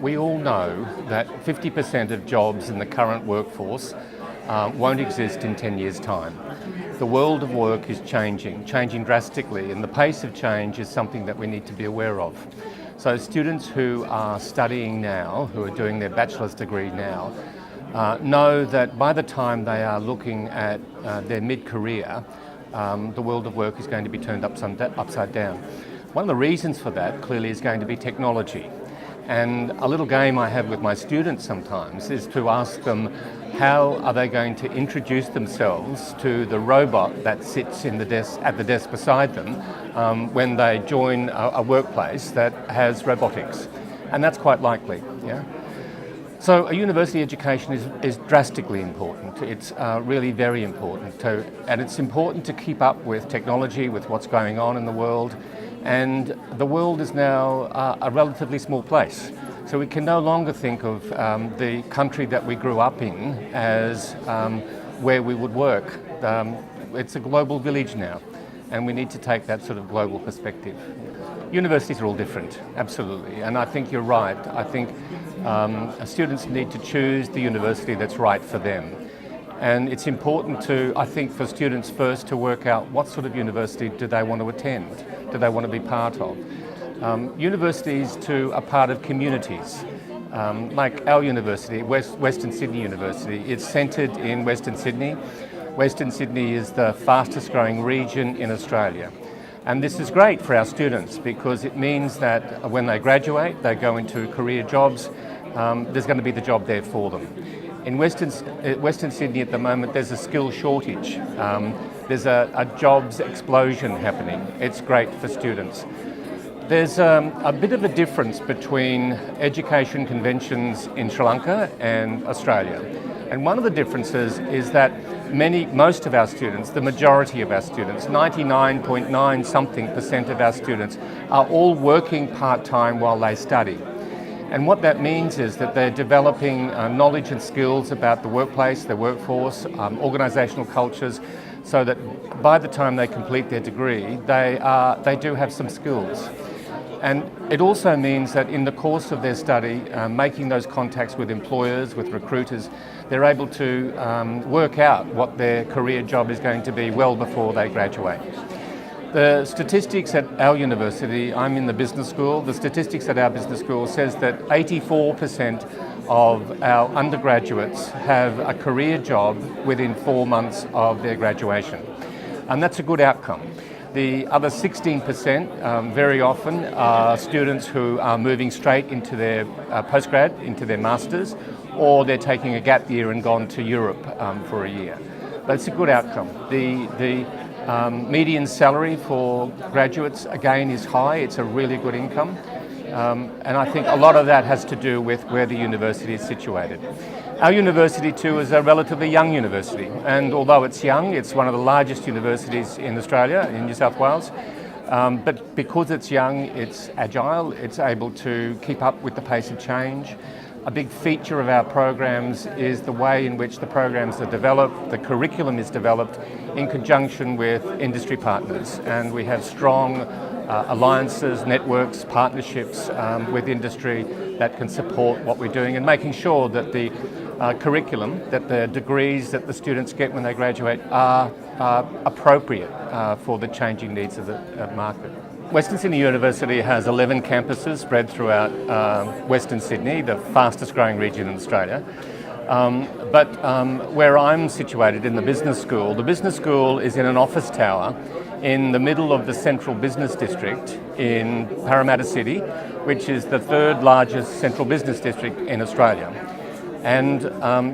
We all know that 50% of jobs in the current workforce won't exist in 10 years' time. The world of work is changing drastically, and the pace of change is something that we need to be aware of. So students who are studying now, who are doing their bachelor's degree now, know that by the time they are looking at their mid-career, the world of work is going to be turned upside down. One of the reasons for that clearly is going to be technology. And a little game I have with my students sometimes is to ask them how are they going to introduce themselves to the robot that sits at the desk beside them when they join a workplace that has robotics. And that's quite likely. Yeah? So a university education is drastically important. It's really very important. And it's important to keep up with technology, with what's going on in the world. And the world is now a relatively small place. So we can no longer think of the country that we grew up in as where we would work. It's a global village now, and we need to take that sort of global perspective. Universities are all different, absolutely, and I think you're right. I think students need to choose the university that's right for them. And it's important to, I think, for students first to work out what sort of university do they want to attend, do they want to be part of. Universities too are part of communities. Like our university, Western Sydney University, it's centred in Western Sydney. Western Sydney is the fastest growing region in Australia. And this is great for our students because it means that when they graduate, they go into career jobs, there's going to be the job there for them. In Western Sydney at the moment, there's a skill shortage. There's a jobs explosion happening. It's great for students. There's a bit of a difference between education conventions in Sri Lanka and Australia. And one of the differences is that most of our students, the majority of our students, 99.9 something % of our students are all working part-time while they study. And what that means is that they're developing knowledge and skills about the workplace, the workforce, organisational cultures, so that by the time they complete their degree, they do have some skills. And it also means that in the course of their study, making those contacts with employers, with recruiters, they're able to work out what their career job is going to be well before they graduate. The statistics at our university, I'm in the business school, the statistics at our business school says that 84% of our undergraduates have a career job within 4 months of their graduation. And that's a good outcome. The other 16% very often are students who are moving straight into their postgrad, into their masters, or they're taking a gap year and gone to Europe for a year. But it's a good outcome. The median salary for graduates, again, is high. It's a really good income. And I think a lot of that has to do with where the university is situated. Our university too is a relatively young university, and although it's young, it's one of the largest universities in Australia, in New South Wales. But because it's young, it's agile, it's able to keep up with the pace of change. A big feature of our programs is the way in which the programs are developed, the curriculum is developed in conjunction with industry partners, and we have strong alliances, networks, partnerships with industry that can support what we're doing and making sure that the curriculum, that the degrees that the students get when they graduate are appropriate for the changing needs of the market. Western Sydney University has 11 campuses spread throughout Western Sydney, the fastest growing region in Australia. But where I'm situated in the business school is in an office tower in the middle of the central business district in Parramatta City, which is the third largest central business district in Australia. And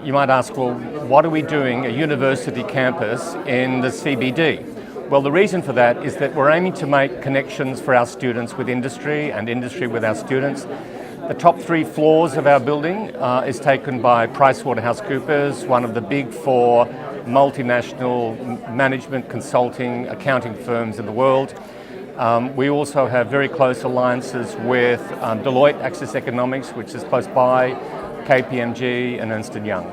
you might ask, well, what are we doing, a university campus in the CBD? Well, the reason for that is that we're aiming to make connections for our students with industry and industry with our students. The top 3 floors of our building is taken by PricewaterhouseCoopers, one of the big 4 multinational management, consulting, accounting firms in the world. We also have very close alliances with Deloitte Access Economics, which is close by, KPMG and Ernst & Young.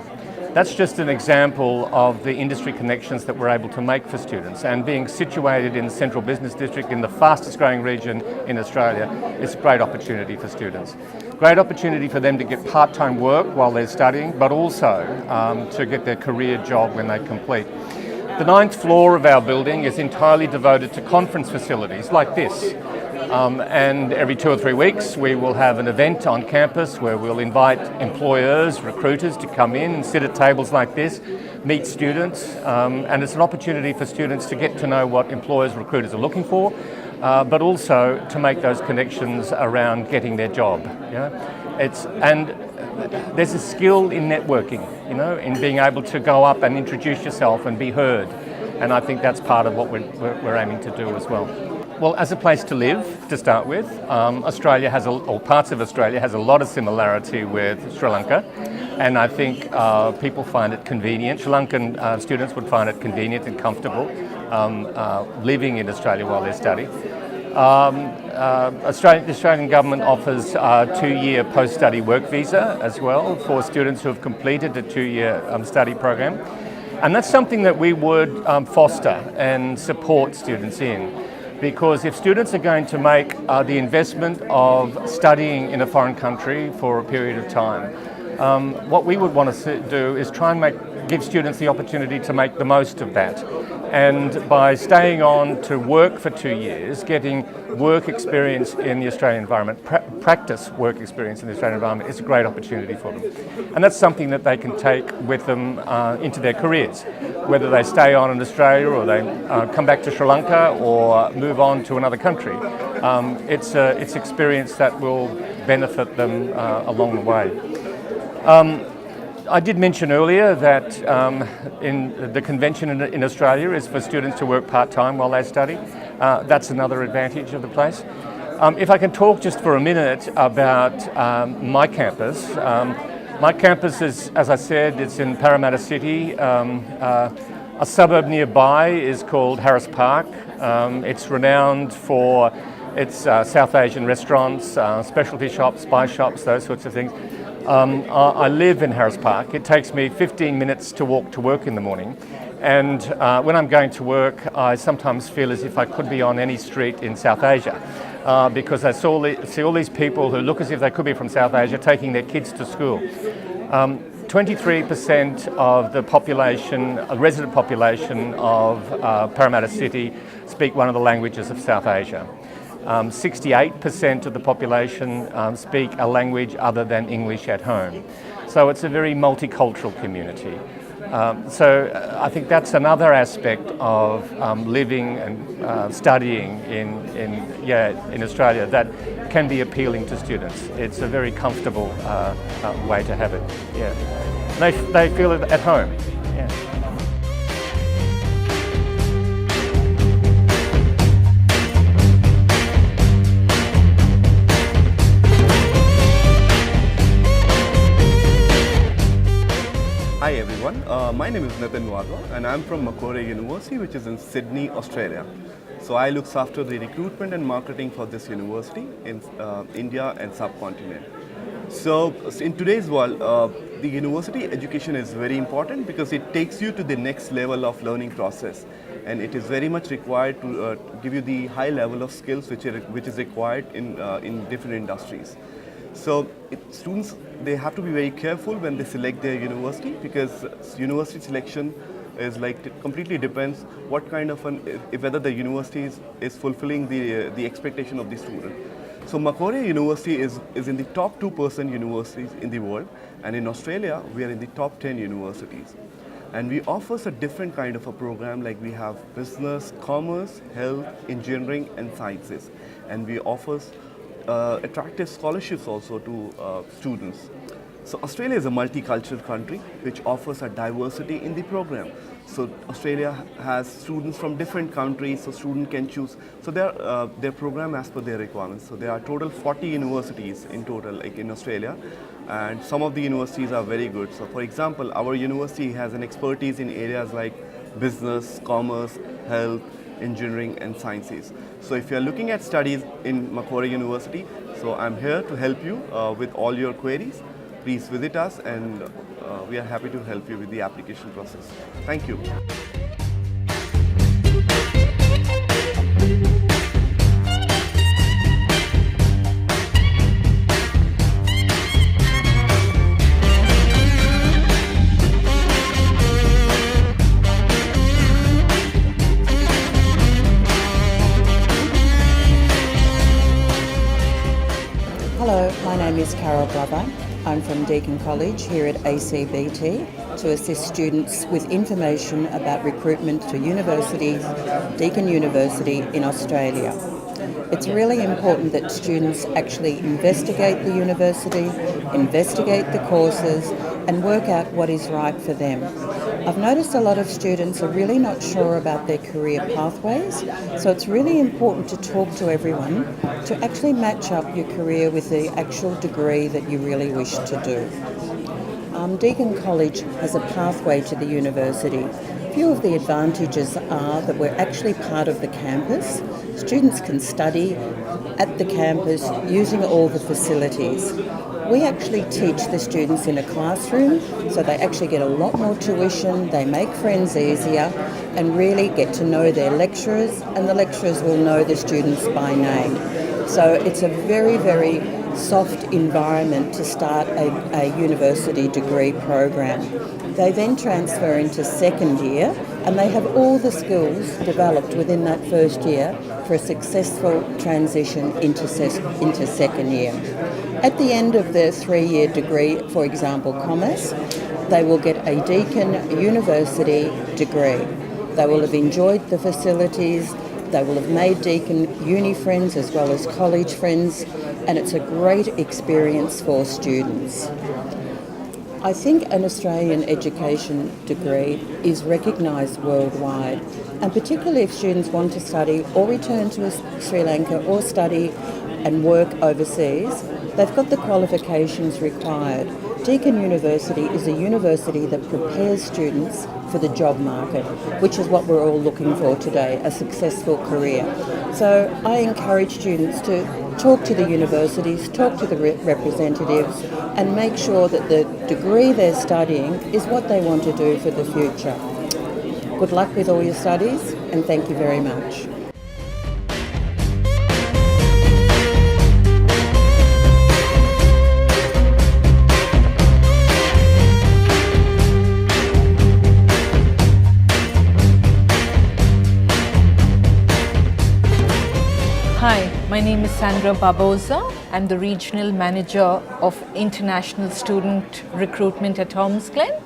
That's just an example of the industry connections that we're able to make for students, and being situated in the Central Business District in the fastest growing region in Australia is a great opportunity for students. Great opportunity for them to get part-time work while they're studying, but also to get their career job when they complete. The 9th floor of our building is entirely devoted to conference facilities like this. And every 2 or 3 weeks we will have an event on campus where we'll invite employers, recruiters to come in and sit at tables like this, meet students, and it's an opportunity for students to get to know what employers, recruiters are looking for, but also to make those connections around getting their job. There's a skill in networking, in being able to go up and introduce yourself and be heard, and I think that's part of what we're aiming to do as well. Well, as a place to live, to start with, Australia or parts of Australia has a lot of similarity with Sri Lanka, and I think people find it convenient. Sri Lankan students would find it convenient and comfortable living in Australia while they study. The Australian government offers a 2-year post-study work visa as well for students who have completed a 2-year study program, and that's something that we would foster and support students in. Because if students are going to make the investment of studying in a foreign country for a period of time, what we would want to do is try and give students the opportunity to make the most of that. And by staying on to work for 2 years, getting work experience in the Australian environment, practice work experience in the Australian environment is a great opportunity for them. And that's something that they can take with them into their careers, whether they stay on in Australia or they come back to Sri Lanka or move on to another country. It's experience that will benefit them along the way. I did mention earlier that in the convention in Australia is for students to work part-time while they study. That's another advantage of the place. If I can talk just for a minute about my campus. My campus is, as I said, it's in Parramatta City. A suburb nearby is called Harris Park. It's renowned for its South Asian restaurants, specialty shops, spice shops, those sorts of things. I live in Harris Park. It takes me 15 minutes to walk to work in the morning, and when I'm going to work I sometimes feel as if I could be on any street in South Asia because I see all these people who look as if they could be from South Asia taking their kids to school. 23% of the population, resident population of Parramatta City speak one of the languages of South Asia. 68% of the population speak a language other than English at home. So it's a very multicultural community. So I think that's another aspect of living and studying in Australia that can be appealing to students. It's a very comfortable way to have it. Yeah, they feel it at home. Yeah. Hi everyone, my name is Nitin Wadhwa and I'm from Macquarie University, which is in Sydney, Australia. So I look after the recruitment and marketing for this university in India and subcontinent. So in today's world, the university education is very important because it takes you to the next level of learning process, and it is very much required to give you the high level of skills which is required in different industries. So students, they have to be very careful when they select their university, because university selection is completely depends what kind of whether the university is fulfilling the expectation of the student. So Macquarie University is in the top 2% universities in the world, and in Australia we are in the top 10 universities. And we offer a different kind of a program, like we have business, commerce, health, engineering and sciences, and we offer attractive scholarships also to students. So Australia is a multicultural country which offers a diversity in the program. So Australia has students from different countries, so students can choose. So their program as per their requirements. So there are total 40 universities in total, like in Australia, and some of the universities are very good. So for example, our university has an expertise in areas like business, commerce, health, engineering and sciences. So if you are looking at studies in Macquarie University, so I'm here to help you with all your queries. please visit us, and we are happy to help you with the application process. Thank you. Hello, my name is Carol Glover. I'm from Deakin College here at ACBT to assist students with information about recruitment to universities, Deakin University in Australia. It's really important that students actually investigate the university, investigate the courses, and work out what is right for them. I've noticed a lot of students are really not sure about their career pathways, so it's really important to talk to everyone to actually match up your career with the actual degree that you really wish to do. Deakin College has a pathway to the university. A few of the advantages are that we're actually part of the campus. Students can study at the campus using all the facilities. We actually teach the students in a classroom, so they actually get a lot more tuition, they make friends easier, and really get to know their lecturers, and the lecturers will know the students by name. So it's a very, very soft environment to start a university degree program. They then transfer into second year, and they have all the skills developed within that first year for a successful transition into second year. At the end of their 3-year degree, for example, commerce, they will get a Deakin University degree. They will have enjoyed the facilities, they will have made Deakin uni friends as well as college friends, and it's a great experience for students. I think an Australian education degree is recognised worldwide, and particularly if students want to study or return to Sri Lanka or study and work overseas, they've got the qualifications required. Deakin University is a university that prepares students for the job market, which is what we're all looking for today, a successful career. So I encourage students to talk to the universities, talk to the representatives, and make sure that the degree they're studying is what they want to do for the future. Good luck with all your studies, and thank you very much. Hi, my name is Sandra Barbosa. I'm the Regional Manager of International Student Recruitment at Holmesglen.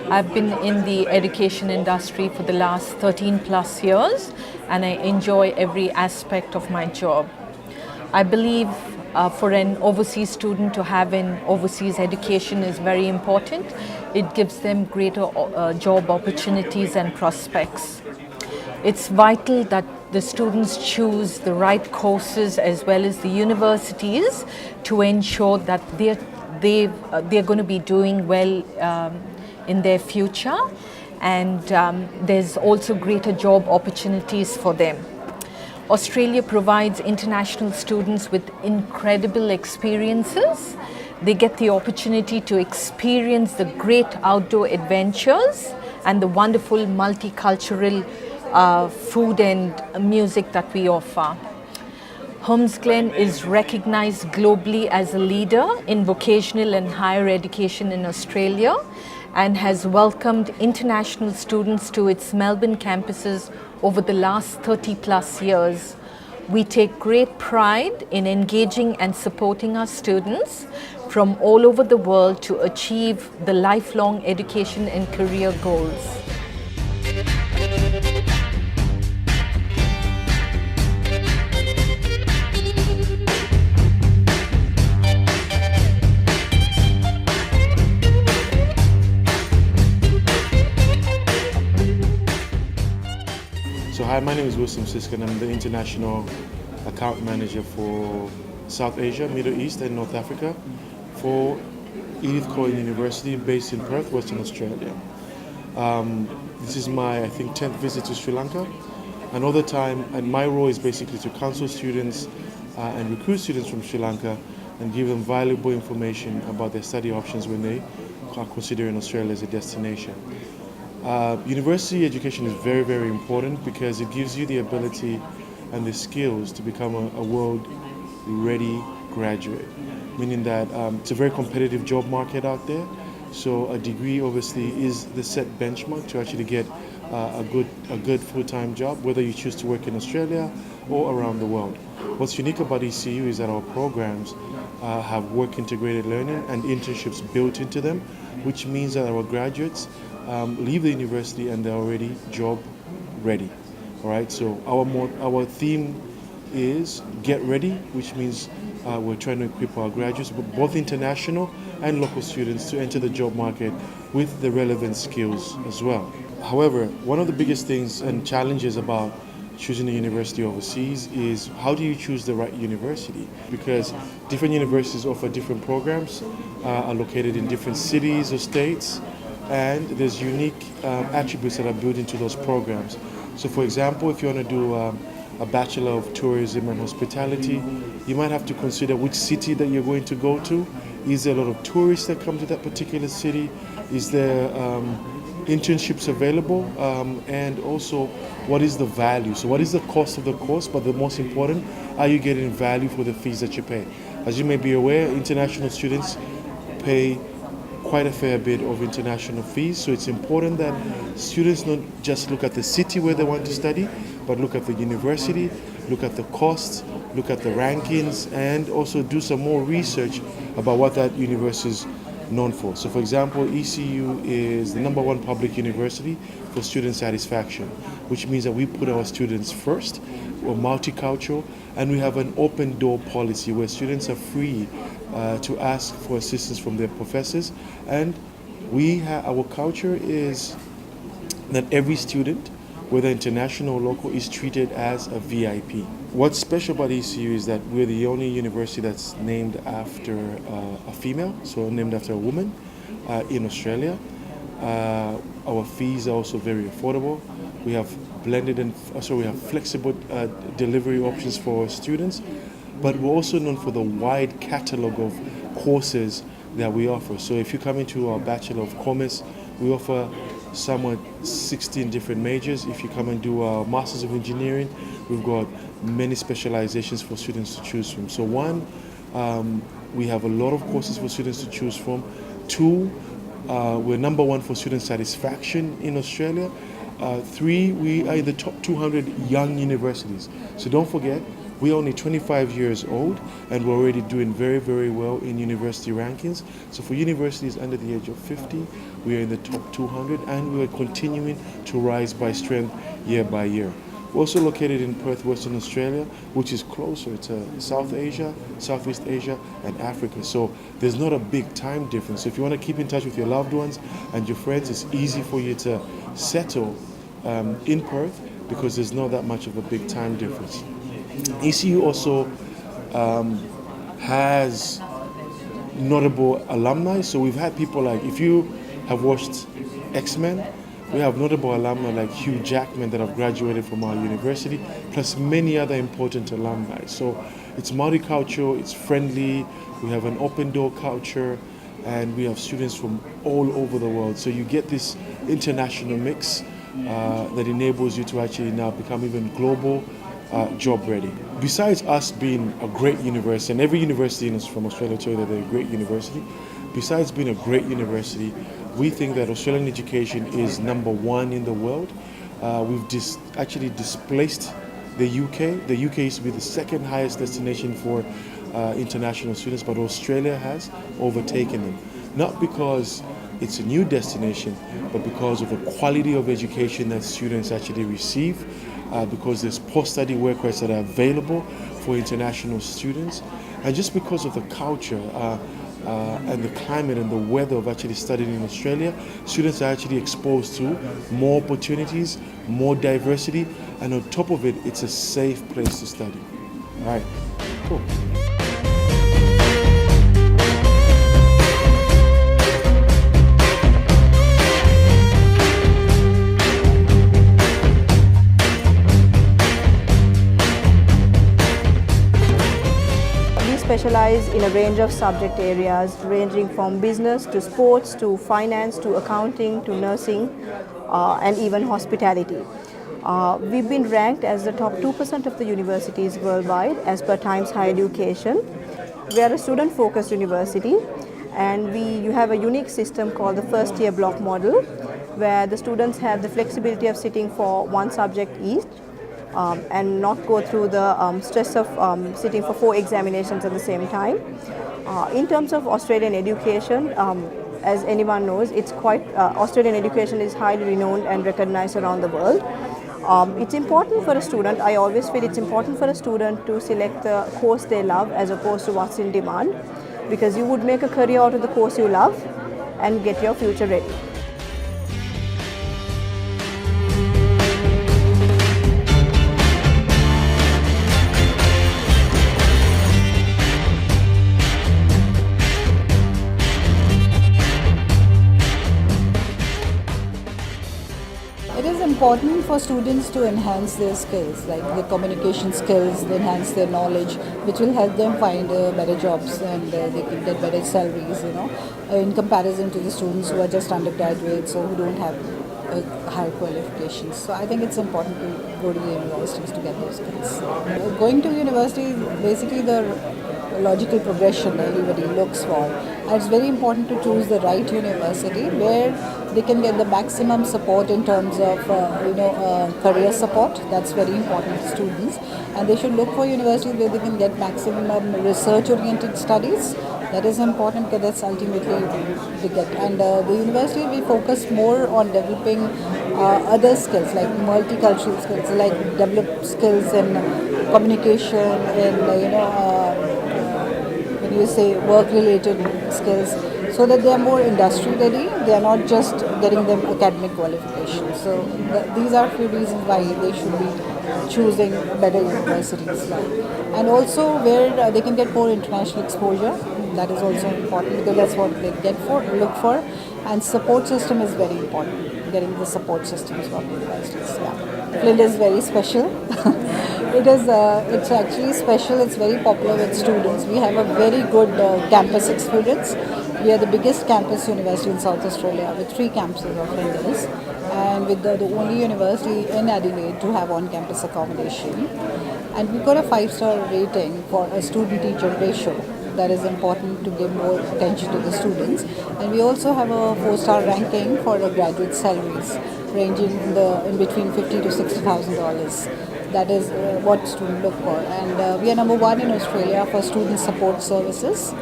I've been in the education industry for the last 13 plus years, and I enjoy every aspect of my job. I believe for an overseas student to have an overseas education is very important. It gives them greater job opportunities and prospects. It's vital that the students choose the right courses as well as the universities to ensure that they're going to be doing well in their future, and there's also greater job opportunities for them. Australia provides international students with incredible experiences. They get the opportunity to experience the great outdoor adventures and the wonderful multicultural food and music that we offer. Holmesglen is recognized globally as a leader in vocational and higher education in Australia and has welcomed international students to its Melbourne campuses over the last 30 plus years. We take great pride in engaging and supporting our students from all over the world to achieve the lifelong education and career goals. So hi, my name is Wilson Siskin. I'm the International Account Manager for South Asia, Middle East and North Africa for Edith Cowan University based in Perth, Western Australia. This is my, I think, 10th visit to Sri Lanka. And all the time, and my role is basically to counsel students and recruit students from Sri Lanka and give them valuable information about their study options when they are considering Australia as a destination. University education is very, very important because it gives you the ability and the skills to become a world-ready graduate, meaning that it's a very competitive job market out there. So a degree obviously is the set benchmark to actually get a good full-time job, whether you choose to work in Australia or around the world. What's unique about ECU is that our programs have work integrated learning and internships built into them, which means that our graduates leave the university and they're already job ready. All right, so our theme is get ready, which means we're trying to equip our graduates, both international and local students, to enter the job market with the relevant skills as well. However, one of the biggest things and challenges about choosing a university overseas is how do you choose the right university? Because different universities offer different programs, are located in different cities or states, and there's unique attributes that are built into those programs. So for example, if you want to do a Bachelor of Tourism and Hospitality, you might have to consider which city that you're going to go to. Is there a lot of tourists that come to that particular city? Is there internships available? And also, what is the value? So what is the cost of the course? But the most important, are you getting value for the fees that you pay? As you may be aware, international students pay quite a fair bit of international fees, so it's important that students not just look at the city where they want to study, but look at the university, look at the costs, look at the rankings, and also do some more research about what that university is known for. So for example, ECU is the #1 public university for student satisfaction, which means that we put our students first. We're multicultural, and we have an open door policy where students are free to ask for assistance from their professors. And our culture is that every student, whether international or local, is treated as a VIP. What's special about ECU is that we're the only university that's named after a female, so named after a woman in Australia. Our fees are also very affordable. We have we have flexible delivery options for our students, but we're also known for the wide catalog of courses that we offer. So if you come into our Bachelor of Commerce, we offer somewhat 16 different majors. If you come and do our Masters of Engineering, we've got many specializations for students to choose from. So one, we have a lot of courses for students to choose from. Two, we're #1 for student satisfaction in Australia. Three, we are in the top 200 young universities. So don't forget, we're only 25 years old and we're already doing very, very well in university rankings. So for universities under the age of 50, we are in the top 200 and we are continuing to rise by strength year by year. We're also located in Perth, Western Australia, which is closer to South Asia, Southeast Asia, and Africa. So there's not a big time difference. So if you want to keep in touch with your loved ones and your friends, it's easy for you to settle in Perth because there's not that much of a big time difference. ECU also has notable alumni. So we've had people like, if you have watched X-Men, we have notable alumni like Hugh Jackman that have graduated from our university, plus many other important alumni. So it's multicultural, it's friendly, we have an open door culture, and we have students from all over the world. So you get this international mix that enables you to actually now become even global job ready. Besides us being a great university, and every university from Australia tell you that they're a great university, besides being a great university, we think that Australian education is #1 in the world. We've actually displaced the UK. The UK used to be the second highest destination for international students, but Australia has overtaken them. Not because it's a new destination, but because of the quality of education that students actually receive, because there's post-study work rights that are available for international students, and just because of the culture and the climate and the weather of actually studying in Australia, students are actually exposed to more opportunities, more diversity, and on top of it, it's a safe place to study. All right, cool. specialize in a range of subject areas ranging from business to sports to finance to accounting to nursing and even hospitality. We've been ranked as the top 2% of the universities worldwide as per Times Higher Education. We are a student-focused university, and you have a unique system called the first year block model, where the students have the flexibility of sitting for one subject each and not go through the stress of sitting for 4 examinations at the same time. In terms of Australian education, as anyone knows, Australian education is highly renowned and recognized around the world. It's important for a student, I always feel it's important for a student to select the course they love as opposed to what's in demand, because you would make a career out of the course you love and get your future ready. It is important for students to enhance their skills, like their communication skills, they enhance their knowledge, which will help them find better jobs and they can get better salaries, in comparison to the students who are just undergraduates or who don't have higher qualifications. So I think it's important to go to the universities to get those skills. Going to university is basically the logical progression everybody looks for. And it's very important to choose the right university where they can get the maximum support in terms of career support. That's very important to students, and they should look for universities where they can get maximum research oriented studies. That is important because that's ultimately they get. And the university we focus more on developing other skills like multicultural skills, like develop skills in communication, in when you say work-related skills, so that they are more industry-ready. They are not just getting them academic qualifications. So these are a few reasons why they should be choosing better universities. And also where they can get more international exposure. That is also important because that's what they look for. And support system is very important. Getting the support systems from universities. Yeah. Flinders is very special. It's actually special. It's very popular with students. We have a very good campus experience. We are the biggest campus university in South Australia with 3 campuses of Flinders, and with the only university in Adelaide to have on-campus accommodation. And we've got a 5-star rating for a student-teacher ratio. That is important to give more attention to the students. And we also have a 4-star ranking for the graduate salaries, ranging in between $50,000 to $60,000. That is what students look for. And we are number 1 in Australia for student support services.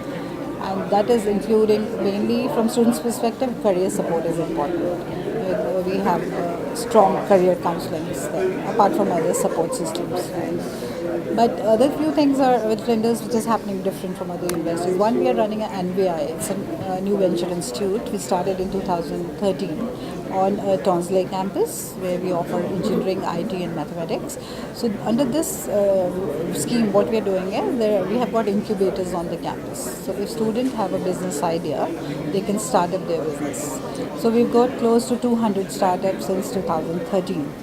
And that is including mainly from students' perspective, career support is important. We have strong career counseling apart from other support systems. Right? But other few things are with Flinders which is happening different from other universities. One, we are running an NVI, it's a New Venture Institute. We started in 2013 on Tonsley campus, where we offer engineering, IT and mathematics. So under this scheme, what we are doing is we have got incubators on the campus. So if students have a business idea, they can start up their business. So we've got close to 200 startups since 2013.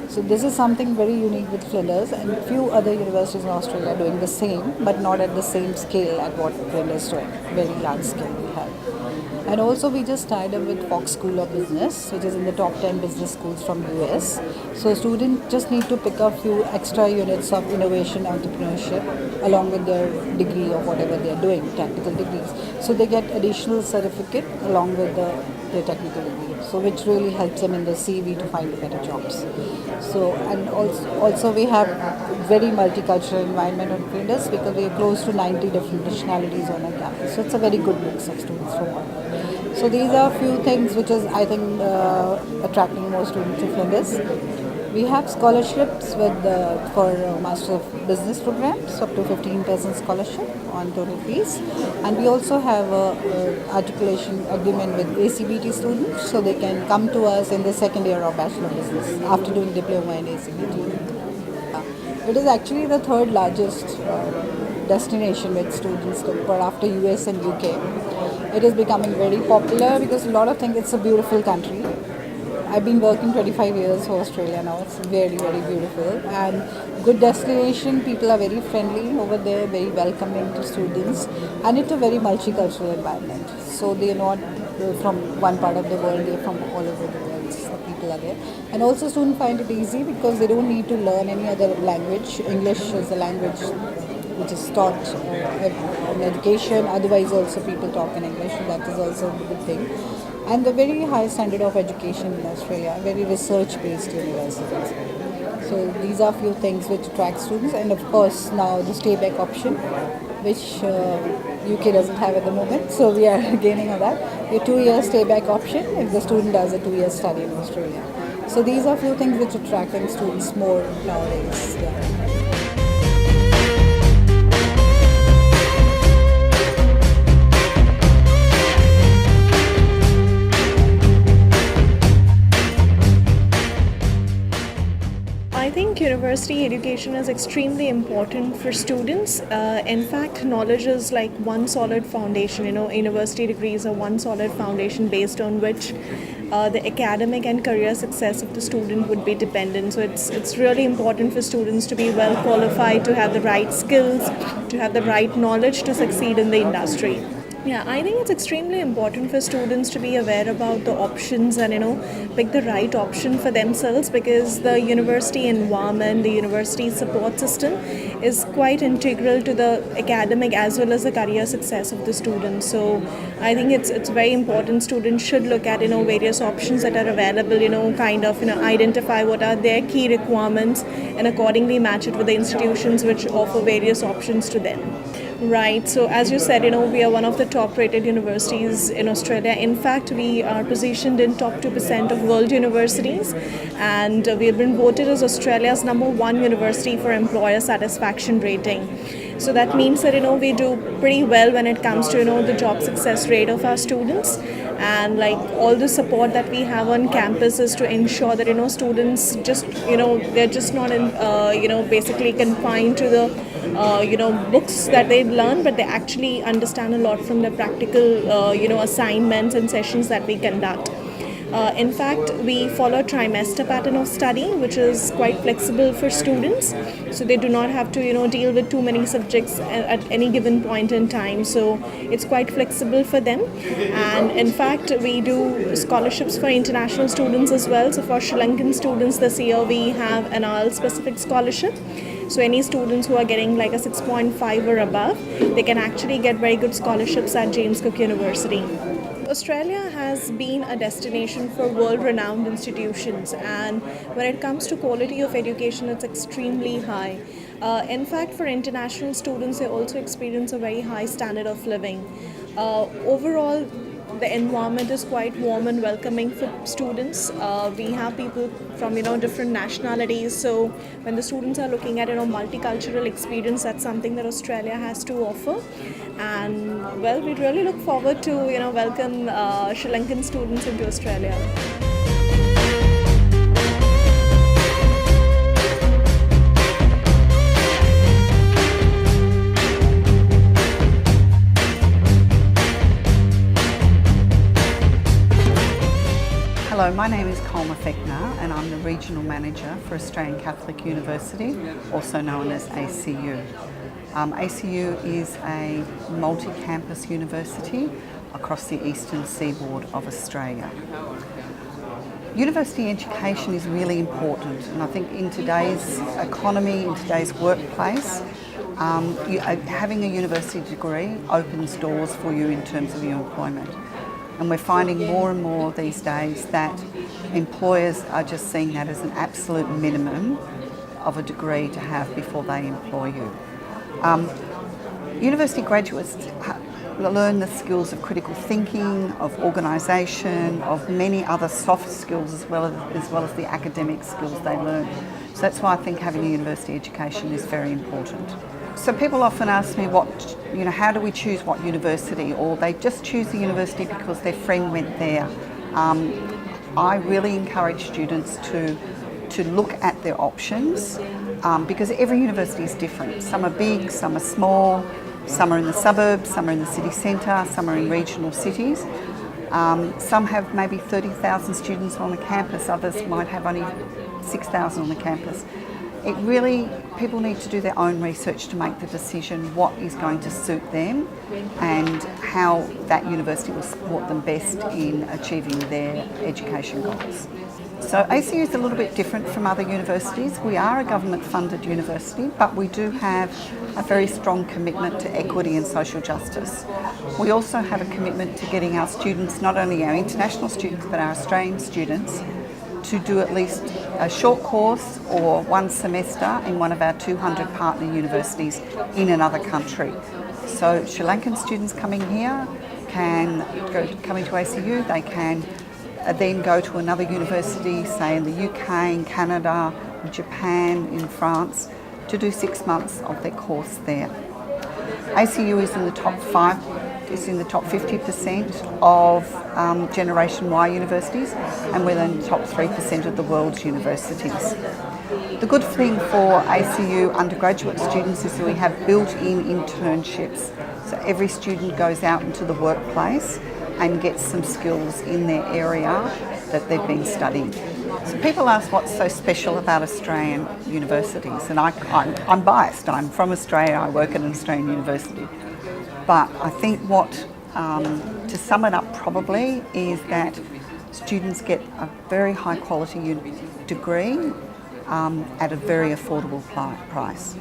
So this is something very unique with Flinders, and few other universities in Australia are doing the same, but not at the same scale at what Flinders is doing. Very large scale we have. And also we just tied up with Fox School of Business, which is in the top 10 business schools from US. So students just need to pick up few extra units of innovation entrepreneurship along with their degree or whatever they are doing, technical degrees. So they get additional certificate along with their technical degree. So which really helps them in the CV to find better jobs. So and also we have very multicultural environment on Flinders because we are close to 90 different nationalities on our campus. So it's a very good mix of students from all. So these are a few things which is I think attracting more students to Flinders. We have scholarships for Master of Business programs, up to 15% scholarship on total fees. And we also have a articulation agreement with ACBT students, so they can come to us in the second year of Bachelor of Business after doing diploma in ACBT. It is actually the third largest destination with students for after US and UK. It is becoming very popular because a lot of things, it's a beautiful country. I've been working 25 years for Australia now. It's very, very beautiful. And good destination. People are very friendly over there, very welcoming to students, and it's a very multicultural environment. So they're not from one part of the world, they're from all over the world. So people are there. And also students find it easy because they don't need to learn any other language. English is the language which is taught in education. Otherwise also people talk in English, so that is also a good thing. And the very high standard of education in Australia, very research-based universities. So these are few things which attract students, and of course now the stay-back option, which UK doesn't have at the moment. So we are gaining on that. A 2-year stay-back option if the student does a 2-year study in Australia. So these are few things which attracting students more nowadays. Yeah. I think university education is extremely important for students. In fact, knowledge is like one solid foundation. University degrees are one solid foundation based on which the academic and career success of the student would be dependent. So it's really important for students to be well qualified, to have the right skills, to have the right knowledge to succeed in the industry. Yeah, I think it's extremely important for students to be aware about the options and pick the right option for themselves, because the university environment, the university support system is quite integral to the academic as well as the career success of the students. So I think it's very important. Students should look at various options that are available, identify what are their key requirements and accordingly match it with the institutions which offer various options to them. Right, so as you said, we are one of the top rated universities in Australia. In fact, we are positioned in top 2% of world universities, and we have been voted as Australia's #1 university for employer satisfaction rating. So that means that we do pretty well when it comes to the job success rate of our students, and like all the support that we have on campus is to ensure that students just they're just not in basically confined to the books that they learn, but they actually understand a lot from the practical assignments and sessions that we conduct. In fact, we follow a trimester pattern of study, which is quite flexible for students. So they do not have to, deal with too many subjects at any given point in time. So it's quite flexible for them. And in fact, we do scholarships for international students as well. So for Sri Lankan students this year, we have an IELTS specific scholarship. So any students who are getting like a 6.5 or above, they can actually get very good scholarships at James Cook University. Australia has been a destination for world-renowned institutions, and when it comes to quality of education, it's extremely high. In fact, for international students, they also experience a very high standard of living. Overall, the environment is quite warm and welcoming for students. We have people from different nationalities, so when the students are looking at multicultural experience, that's something that Australia has to offer. And well, we really look forward to welcome Sri Lankan students into Australia. Hello, my name is Colombo and I'm the Regional Manager for Australian Catholic University, also known as ACU. ACU is a multi-campus university across the eastern seaboard of Australia. University education is really important, and I think in today's economy, in today's workplace, having a university degree opens doors for you in terms of your employment. And we're finding more and more these days that employers are just seeing that as an absolute minimum of a degree to have before they employ you. University graduates learn the skills of critical thinking, of organisation, of many other soft skills as well as the academic skills they learn. So that's why I think having a university education is very important. So people often ask me how do we choose what university, or they just choose the university because their friend went there. I really encourage students to look at their options because every university is different. Some are big, some are small, some are in the suburbs, some are in the city centre, some are in regional cities. Some have maybe 30,000 students on a campus, others might have only 6,000 on the campus. it really, people need to do their own research to make the decision what is going to suit them and how that university will support them best in achieving their education goals. So ACU is a little bit different from other universities. We are a government-funded university, but we do have a very strong commitment to equity and social justice. We also have a commitment to getting our students, not only our international students, but our Australian students, to do at least a short course or one semester in one of our 200 partner universities in another country. So Sri Lankan students coming here can come into ACU, they can then go to another university, say in the UK, in Canada, in Japan, in France, to do 6 months of their course there. ACU is in the top 50% of Generation Y universities, and we're in the top 3% of the world's universities. The good thing for ACU undergraduate students is that we have built-in internships. So every student goes out into the workplace and gets some skills in their area that they've been studying. So people ask what's so special about Australian universities, and I'm biased. I'm from Australia, I work at an Australian university. But I think what, to sum it up probably, is that students get a very high quality degree at a very affordable price.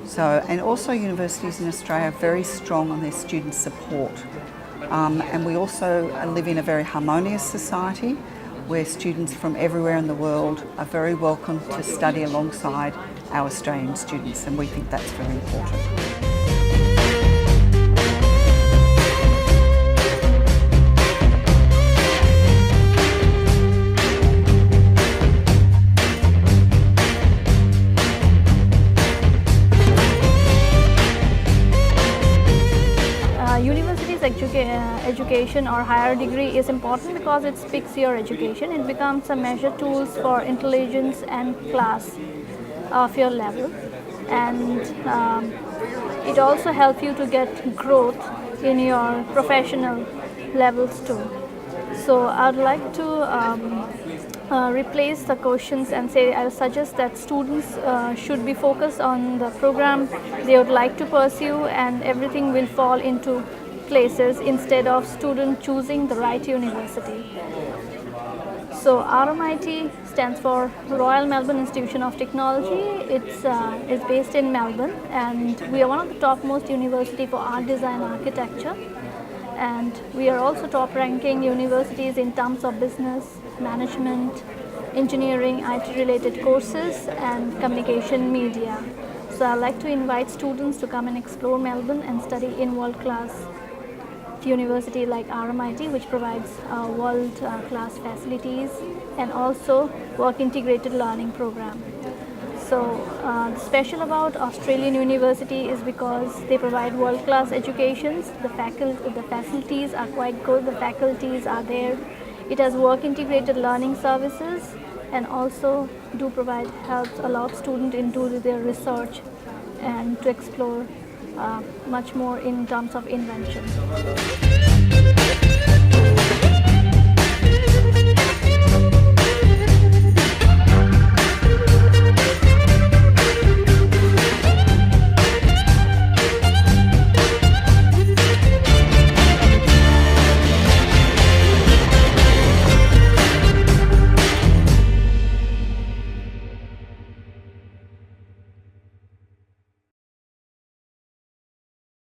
So, and also universities in Australia are very strong on their student support. And we also live in a very harmonious society where students from everywhere in the world are very welcome to study alongside our Australian students, and we think that's very important. Education or higher degree is important because it speaks your education. It becomes a measure tools for intelligence and class of your level, and it also helps you to get growth in your professional levels too. So I'd like to replace the questions and say I suggest that students should be focused on the program they would like to pursue, and everything will fall into places instead of student choosing the right university. So RMIT stands for Royal Melbourne Institution of Technology. It's based in Melbourne, and we are one of the topmost university for art, design, architecture, and we are also top ranking universities in terms of business, management, engineering, IT related courses, and communication media. So I'd like to invite students to come and explore Melbourne and study in world-class university like RMIT, which provides world-class facilities and also work integrated learning program. So special about Australian university is because they provide world-class educations. The facilities are quite good, the faculties are there. It has work integrated learning services, and also do provide helps a lot of students into their research and to explore much more in terms of invention.